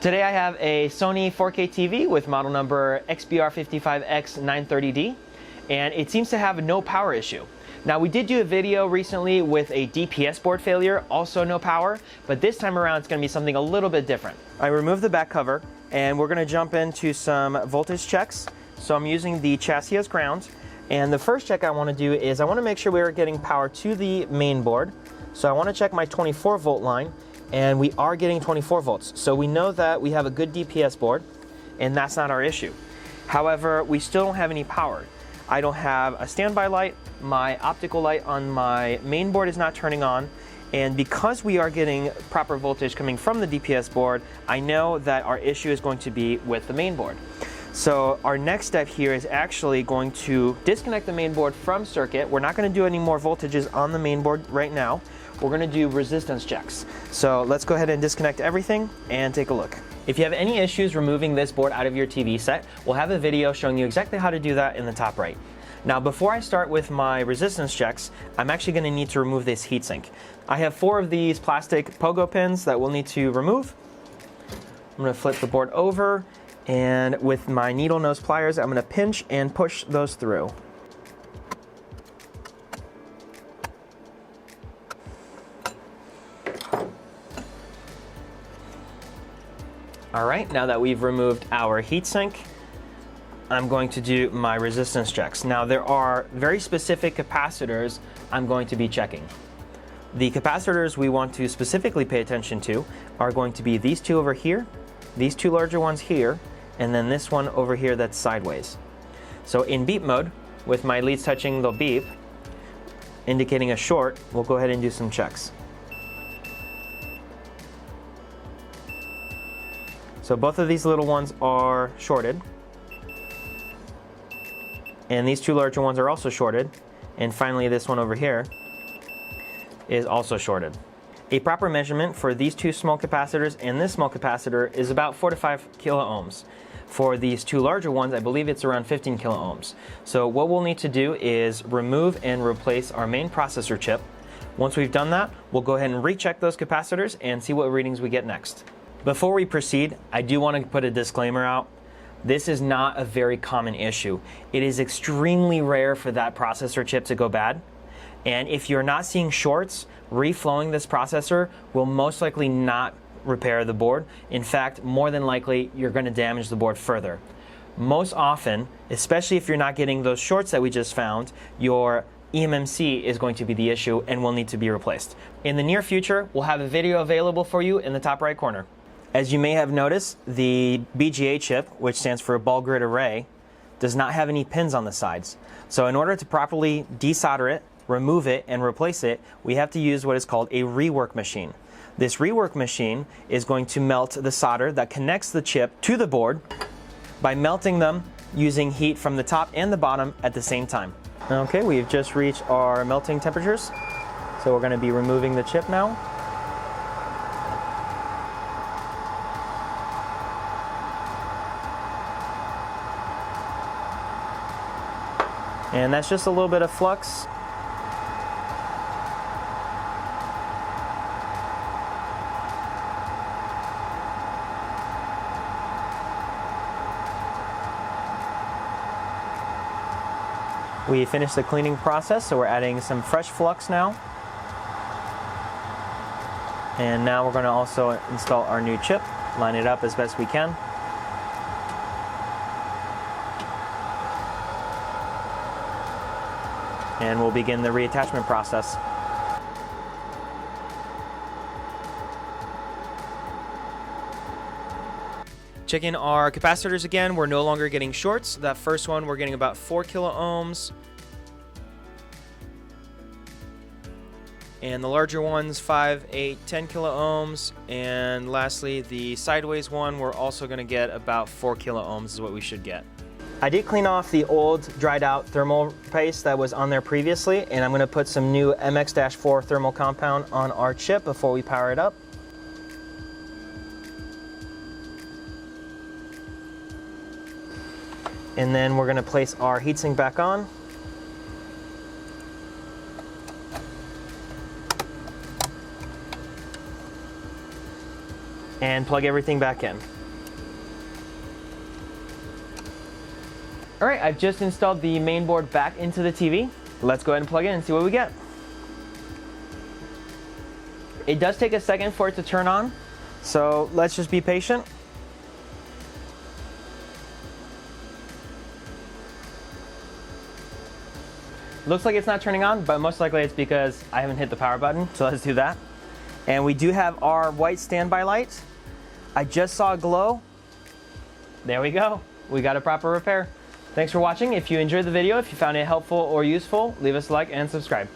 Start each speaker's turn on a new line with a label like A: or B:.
A: Today I have a Sony 4K TV with model number XBR-55X930D, and it seems to have no power issue. Now, we did do a video recently with a DPS board failure, also no power, but this time around it's going to be something a little bit different. I removed the back cover and we're going to jump into some voltage checks. So I'm using the chassis as ground, and the first check I want to do is I want to make sure we're getting power to the main board. So I want to check my 24 volt line, and we are getting 24 volts. So we know that we have a good DPS board, and that's not our issue. However, we still don't have any power. I don't have a standby light, my optical light on my main board is not turning on, and because we are getting proper voltage coming from the DPS board, I know that our issue is going to be with the main board. So our next step here is actually going to disconnect the main board from circuit. We're not going to do any more voltages on the main board right now. We're going to do resistance checks. So let's go ahead and disconnect everything and take a look. If you have any issues removing this board out of your TV set, we'll have a video showing you exactly how to do that in the top right. Now, before I start with my resistance checks, I'm actually going to need to remove this heatsink. I have 4 of these plastic pogo pins that we'll need to remove. I'm going to flip the board over, and with my needle nose pliers, I'm going to pinch and push those through. All right, now that we've removed our heatsink, I'm going to do my resistance checks. Now, there are very specific capacitors I'm going to be checking. The capacitors we want to specifically pay attention to are going to be these 2 over here, these 2 larger ones here, and then this one over here that's sideways. So in beep mode, with my leads touching the beep, indicating a short, we'll go ahead and do some checks. So both of these little ones are shorted, and these 2 larger ones are also shorted, and finally this one over here is also shorted. A proper measurement for these 2 small capacitors and this small capacitor is about 4 to 5 kilo ohms. For these 2 larger ones, I believe it's around 15 kilo ohms. So what we'll need to do is remove and replace our main processor chip. Once we've done that, we'll go ahead and recheck those capacitors and see what readings we get next. Before we proceed, I do want to put a disclaimer out. This is not a very common issue. It is extremely rare for that processor chip to go bad. And if you're not seeing shorts, reflowing this processor will most likely not repair the board. In fact, more than likely, you're going to damage the board further. Most often, especially if you're not getting those shorts that we just found, your eMMC is going to be the issue and will need to be replaced. In the near future, we'll have a video available for you in the top right corner. As you may have noticed, the BGA chip, which stands for ball grid array, does not have any pins on the sides. So in order to properly desolder it, remove it, and replace it, we have to use what is called a rework machine. This rework machine is going to melt the solder that connects the chip to the board by melting them using heat from the top and the bottom at the same time. Okay, we've just reached our melting temperatures, so we're going to be removing the chip now. And that's just a little bit of flux. We finished the cleaning process, so we're adding some fresh flux now. And now we're going to also install our new chip, line it up as best we can. And we'll begin the reattachment process. Checking our capacitors again, we're no longer getting shorts. That first one, we're getting about 4 kilo ohms. And the larger ones, 5, 8, 10 kilo ohms. And lastly, the sideways one, we're also going to get about 4 kilo ohms is what we should get. I did clean off the old dried out thermal paste that was on there previously, and I'm going to put some new MX-4 thermal compound on our chip before we power it up. And then we're going to place our heatsink back on. and plug everything back in. All right, I've just installed the main board back into the TV. Let's go ahead and plug in and see what we get. It does take a second for it to turn on, so let's just be patient. Looks like it's not turning on, but most likely it's because I haven't hit the power button, so let's do that. And we do have our white standby light. I just saw a glow. There we go. We got a proper repair. Thanks for watching. If you enjoyed the video, if you found it helpful or useful, leave us a like and subscribe.